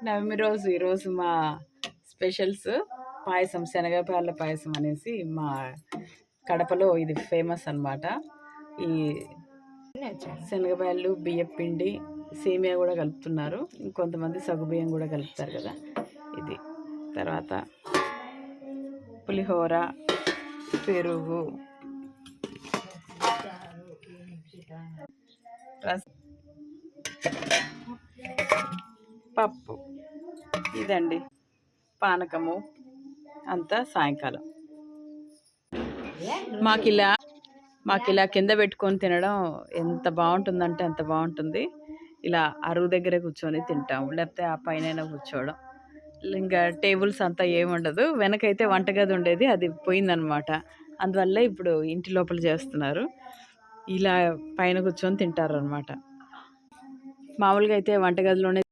నవమి రోజు ఈరోజు మా స్పెషల్స్ పాయసం, శనగపాయల పాయసం అనేసి మా కడపలో ఇది ఫేమస్ అన్నమాట. ఈ శనగపాయలు, బియ్యం పిండి, సేమియా కూడా కలుపుతున్నారు. ఇంకొంతమంది సగ్గుబియ్యం కూడా కలుపుతారు కదా. ఇది తర్వాత పులిహోర, పెరుగు, పప్పు, ఇదండి పానకము అంతా సాయంకాలం. మాకిలా కింద పెట్టుకొని తినడం ఎంత బాగుంటుందంటే అంత బాగుంటుంది. ఇలా అరుగు దగ్గర కూర్చొని తింటాము, లేకపోతే ఆ పైన కూర్చోవడం. ఇంకా టేబుల్స్ అంతా ఏముండదు. వెనకైతే వంటగది ఉండేది, అది పోయిందనమాట. అందువల్ల ఇప్పుడు ఇంటి లోపల చేస్తున్నారు. ఇలా పైన కూర్చొని తింటారు అనమాట. మామూలుగా అయితే వంటగదిలోనే